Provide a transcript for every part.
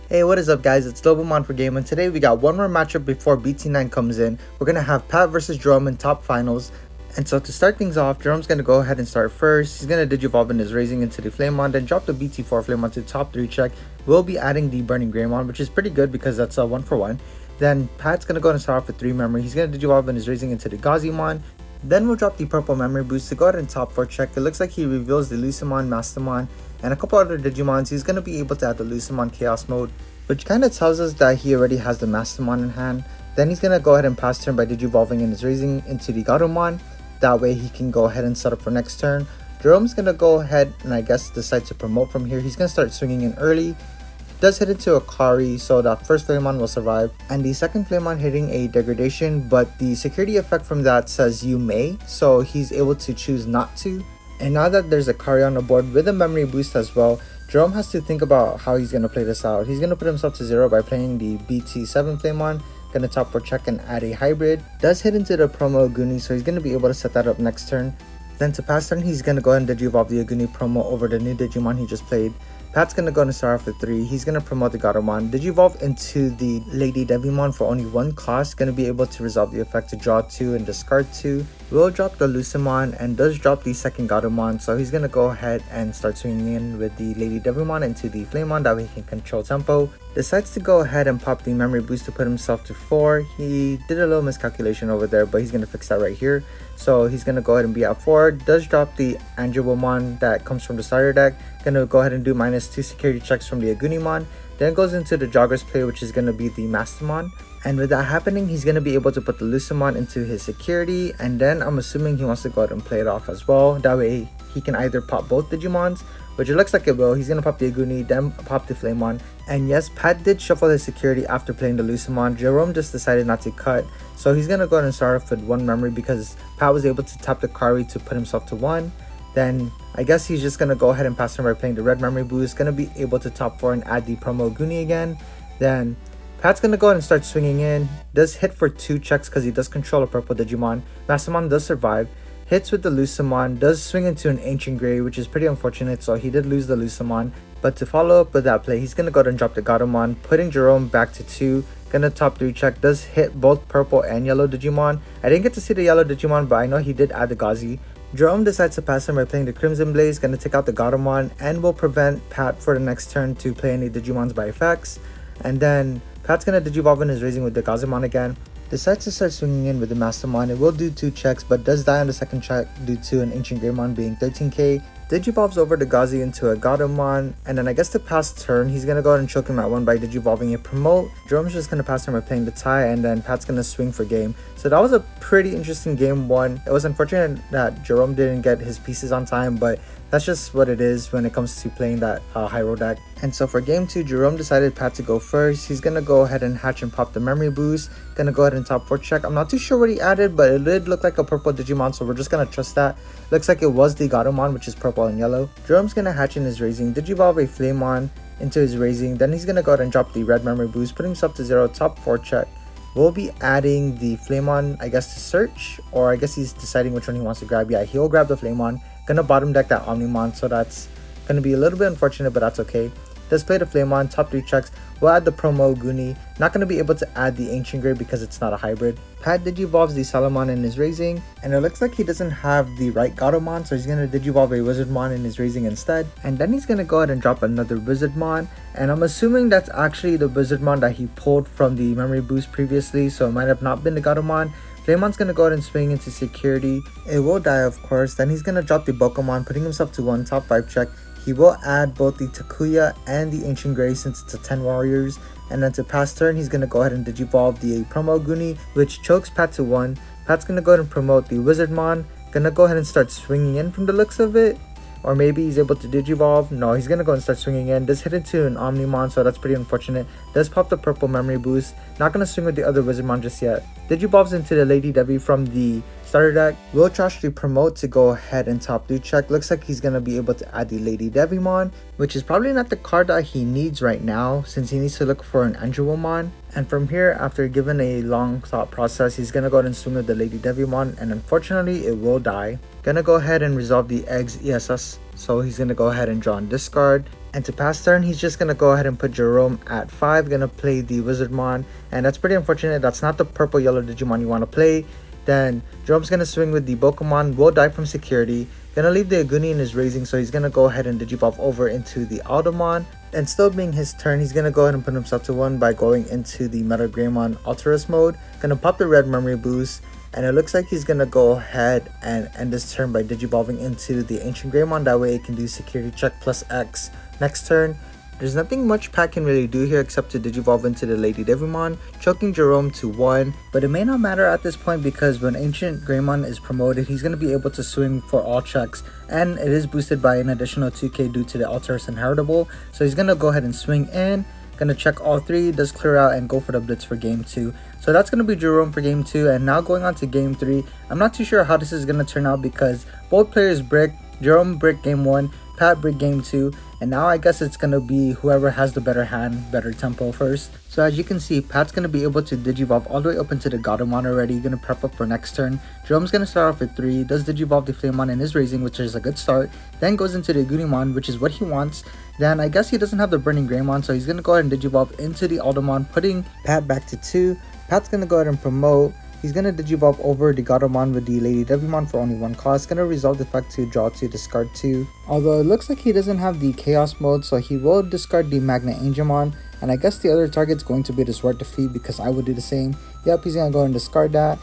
Hey, what is up guys, it's Digimon for Game, and today we got one more matchup before BT9 comes in. We're going to have Pat versus Jerome in top finals. And so to start things off, Jerome's going to go ahead and start first. He's going to Digivolve in his Raising into the Flamemon, then drop the BT4 Flamemon to top 3 check. We'll be adding the Burning Greymon, which is pretty good because that's a 1-for-1. Then Pat's going to go and start off with 3 memory. He's going to Digivolve in his Raising into the Gazimon. Then we'll drop the purple memory boost to go ahead and top 4 check. It looks like he reveals the Lucemon, Mastemon, and a couple other Digimons. He's going to be able to add the Lucemon Chaos Mode, which kind of tells us that he already has the Mastemon in hand. Then he's going to go ahead and pass turn by Digivolving in his Raising into the Garumon. That way he can go ahead and set up for next turn. Jerome's going to go ahead and I guess decide to promote from here. He's going to start swinging in early. Does hit into a Kari, so that first Flamemon will survive. And the second Flamemon hitting a degradation, but the security effect from that says you may, so he's able to choose not to. And now that there's a Kari on the board with a memory boost as well, Jerome has to think about how he's going to play this out. He's going to put himself to 0 by playing the BT7 Flamemon. Going to top 4 check and add a hybrid. Does hit into the promo Aguni, so he's going to be able to set that up next turn. Then to pass turn, he's going to go ahead and Digivolve the Aguni promo over the new Digimon he just played. Pat's going to go and start off with 3. He's going to promote the Garumon. Digivolve into the Lady Devimon for only 1 cost. Going to be able to resolve the effect to draw 2 and discard 2. Will drop the Lucemon and does drop the second Garumon. So he's going to go ahead and start swinging in with the Lady Devimon into the Flamemon. That way he can control tempo. Decides to go ahead and pop the memory boost to put himself to 4. He did a little miscalculation over there, but he's going to fix that right here. So he's going to go ahead and be at 4. Does drop the Angelomon that comes from the starter deck. Going to go ahead and do -2 security checks from the Agunimon. Then goes into the Jogger's play, which is going to be the Mastemon. And with that happening, he's going to be able to put the Lucemon into his security. And then I'm assuming he wants to go ahead and play it off as well. That way he can either pop both Digimons, which it looks like it will. He's going to pop the Aguni, then pop the Flamemon. And yes, Pat did shuffle his security after playing the Lucemon. Jerome just decided not to cut. So he's going to go ahead and start off with 1 memory because Pat was able to tap the Kari to put himself to 1. Then I guess he's just going to go ahead and pass him by playing the red memory boost. Going to be able to top 4 and add the promo Aguni again. Then Pat's going to go ahead and start swinging in. Does hit for 2 checks because he does control a purple Digimon. Mastemon does survive. Hits with the Lucemon, does swing into an Ancient Grey, which is pretty unfortunate, so he did lose the Lucemon. But to follow up with that play, he's going to go ahead and drop the Garumon, putting Jerome back to 2. Gonna top 3 check, does hit both purple and yellow Digimon. I didn't get to see the yellow Digimon, but I know he did add the Gazi. Jerome decides to pass him by playing the Crimson Blaze, gonna take out the Garumon, and will prevent Pat for the next turn to play any Digimons by effects. And then Pat's gonna Digivolve in his Raising with the Gazimon again. Decides to start swinging in with the Mastemon. It will do 2 checks, but does die on the second check due to an Ancient Greymon being 13k. Digivolves over the Gazi into a Garumon, and then I guess to pass turn, he's gonna go ahead and choke him at 1 by Digivolving a Promote. Jerome's just gonna pass him by playing the tie, and then Pat's gonna swing for game. So that was a pretty interesting game 1. It was unfortunate that Jerome didn't get his pieces on time, but that's just what it is when it comes to playing that high roll deck. And so for game 2, Jerome decided Pat to go first. He's gonna go ahead and hatch and pop the memory boost. Gonna go ahead and top 4 check. I'm not too sure what he added, but it did look like a purple Digimon, so we're just gonna trust that. Looks like it was the Garumon, which is purple and yellow. Jerome's gonna hatch in his Raising, Digivolve a Flamemon into his Raising. Then he's gonna go ahead and drop the red memory boost, putting himself to 0, top 4 check. We'll be adding the Flamemon, I guess, to search, or I guess he's deciding which one he wants to grab. Yeah, he'll grab the Flamemon. Gonna bottom deck that Omnimon, so that's gonna be a little bit unfortunate, but that's okay. Does play the Flamemon, top 3 checks. We'll add the promo Aguni. Not gonna be able to add the Ancient Grey because it's not a hybrid. Pat Digivolves the Salamon in his Raising, and it looks like he doesn't have the right Garumon, so he's gonna Digivolve a Wizardmon in his Raising instead. And then he's gonna go ahead and drop another Wizardmon, and I'm assuming that's actually the Wizardmon that he pulled from the memory boost previously, so it might have not been the Garumon. Flamemon's gonna go ahead and swing into security. It will die, of course. Then he's gonna drop the Bokomon, putting himself to 1, top 5 check. He will add both the Takuya and the Ancient Grey since it's a 10 warriors. And then to pass turn, he's going to go ahead and Digivolve the promo Aguni, which chokes Pat to 1. Pat's going to go ahead and promote the Wizardmon. Gonna go ahead and start swinging in from the looks of it. Or maybe he's able to Digivolve. No, he's gonna go and start swinging in. Does hit into an Omnimon, so that's pretty unfortunate. Does pop the purple memory boost. Not gonna swing with the other Wizardmon just yet. Digivolves into the Lady Devi from the starter deck. Will trash the promote to go ahead and top 3 check. Looks like he's gonna be able to add the Lady Devimon, which is probably not the card that he needs right now since he needs to look for an Angelomon. And from here, after given a long thought process, he's gonna go ahead and swing with the Lady Devimon, and unfortunately it will die. Gonna go ahead and resolve the eggs ESS, so he's gonna go ahead and draw and discard. And to pass turn, he's just going to go ahead and put Jerome at 5, going to play the Wizardmon. And that's pretty unfortunate. That's not the purple yellow Digimon you want to play. Then Jerome's going to swing with the Pokemon, will die from security. Going to leave the Aguni in his raising, so he's going to go ahead and Digivolve over into the Aldomon. And still being his turn, he's going to go ahead and put himself to 1 by going into the Meta Greymon Alterous mode. Going to pop the red memory boost. And it looks like he's going to go ahead and end this turn by Digivolving into the Ancient Greymon. That way it can do security check plus X. Next turn, there's nothing much Pat can really do here except to Digivolve into the Lady Devimon, choking Jerome to 1. But it may not matter at this point because when Ancient Greymon is promoted, he's going to be able to swing for all checks. And it is boosted by an additional 2k due to the Alterous Inheritable. So he's going to go ahead and swing in. Gonna check all 3, does clear out and go for the blitz for game 2. So that's gonna be Jerome for game 2, and now going on to game 3. I'm not too sure how this is gonna turn out because both players brick. Jerome brick game 1, Pat brick game 2, and now I guess it's gonna be whoever has the better hand, better tempo first. So as you can see, Pat's gonna be able to Digivolve all the way up into the Godamon already, gonna prep up for next turn. Jerome's gonna start off with 3, does Digivolve the Flamemon in his raising, which is a good start, then goes into the Agunimon, which is what he wants. Then I guess he doesn't have the Burning Greymon, so he's gonna go ahead and Digivolve into the Aldomon, putting Pat back to 2. Pat's gonna go ahead and promote. He's gonna Digivolve over the Godamon with the Lady Devimon for only 1 cost. Gonna resolve the effect to draw 2, discard 2. Although it looks like he doesn't have the Chaos mode, so he will discard the Magna Angemon. And I guess the other target's going to be the Sword Defeat because I would do the same. Yep, he's gonna go and discard that.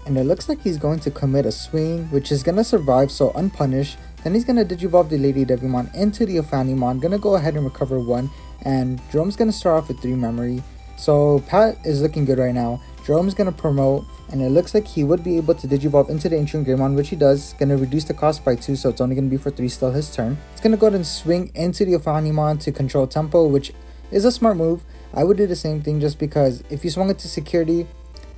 And it looks like he's going to commit a swing, which is gonna survive, so unpunished. Then he's gonna Digivolve the Lady Devimon into the Ophanimon. Gonna go ahead and recover 1. And Jerome's gonna start off with 3 memory. So Pat is looking good right now. Jerome's gonna promote, and it looks like he would be able to Digivolve into the Ancient Greymon, which he does. Gonna reduce the cost by 2, so it's only gonna be for 3 still his turn. It's gonna go ahead and swing into the Ophanimon to control tempo, which is a smart move. I would do the same thing just because if you swung it to security,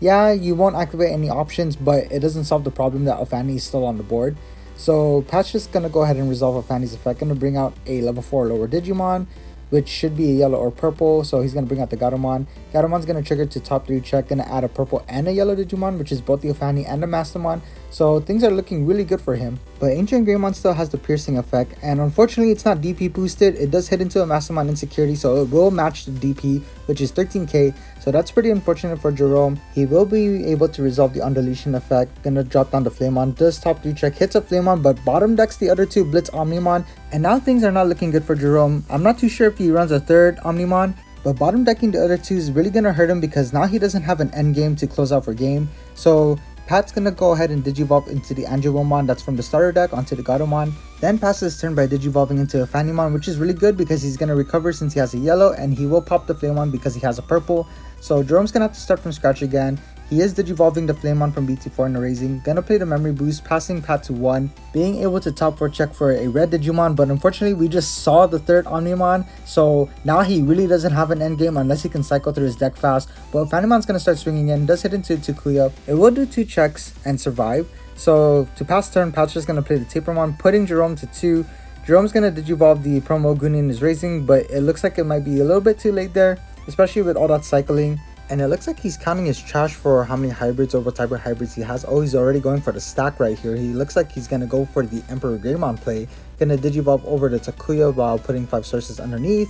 yeah, you won't activate any options, but it doesn't solve the problem that Ophani is still on the board. So Pat's just gonna go ahead and resolve Ophani's effect. Gonna bring out a level 4 lower Digimon, which should be a yellow or purple. So he's going to bring out the Gatomon. Gatomon's going to trigger to top 3 check. Going to add a purple and a yellow Digimon, which is both the Ophani and the Mastemon. So things are looking really good for him. But Ancient Greymon still has the piercing effect. And unfortunately, it's not DP boosted. It does hit into a Mastemon insecurity. So it will match the DP, which is 13k. So that's pretty unfortunate for Jerome. He will be able to resolve the Undeletion effect. Gonna drop down the Flamemon. Does top 3 check. Hits a Flamemon, but bottom decks the other 2 Blitz Omnimon. And now things are not looking good for Jerome. I'm not too sure if he runs a 3rd Omnimon, but bottom decking the other 2 is really gonna hurt him because now he doesn't have an end game to close out for game. So Pat's gonna go ahead and Digivolve into the Angelomon that's from the starter deck onto the Gatomon. Then passes his turn by Digivolving into a Phanimon, which is really good because he's gonna recover since he has a yellow, and he will pop the Flamemon because he has a purple. So Jerome's gonna have to start from scratch again. He is Digivolving the Flamemon from BT4 in the raising. Gonna play the memory boost, passing Pat to 1. Being able to top 4 check for a red Digimon, but unfortunately we just saw the 3rd Omnimon. So now he really doesn't have an end game unless he can cycle through his deck fast. But Phanimon's gonna start swinging in, does hit into Tukuya. It will do 2 checks and survive. So to pass turn, Pat's just gonna play the Tapermon, putting Jerome to 2. Jerome's gonna Digivolve the promo Goonie in his raising, but it looks like it might be a little bit too late there, especially with all that cycling. And it looks like he's counting his trash for how many hybrids or what type of hybrids he has. Oh, he's already going for the stack right here. He looks like he's going to go for the Emperor Greymon play. Going to Digivolve over to Takuya while putting 5 sources underneath.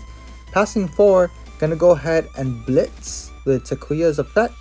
Passing 4, going to go ahead and Blitz with Takuya's effect.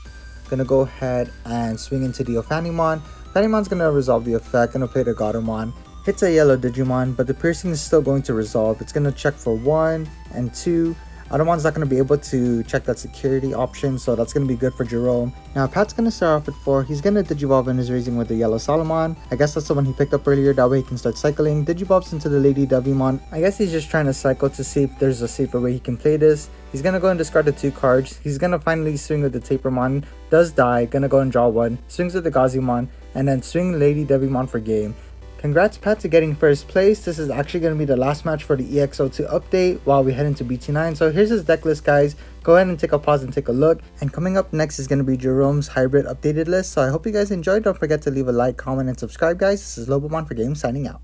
Going to go ahead and swing into the Ophanimon. Phanimon's going to resolve the effect. Going to play the Gatomon. Hits a yellow Digimon, but the piercing is still going to resolve. It's going to check for 1 and 2. Ottomon's not going to be able to check that security option, so that's going to be good for Jerome. Now Pat's going to start off with 4. He's going to Digivolve in his raising with the yellow Solomon. I guess that's the one he picked up earlier, that way he can start cycling. Digivolves into the Lady Devimon. I guess he's just trying to cycle to see if there's a safer way he can play this. He's going to go and discard the 2 cards. He's going to finally swing with the Tapermon. Does die, going to go and draw 1. Swings with the Gazimon, and then swing Lady Devimon for game. Congrats Pat to getting first place. This is actually going to be the last match for the EX02 update while we head into BT9. So here's his deck list, guys. Go ahead and take a pause and take a look. And coming up next is going to be Jerome's hybrid updated list. So I hope you guys enjoyed. Don't forget to leave a like, comment, and subscribe, guys. This is Lobomon for Games signing out.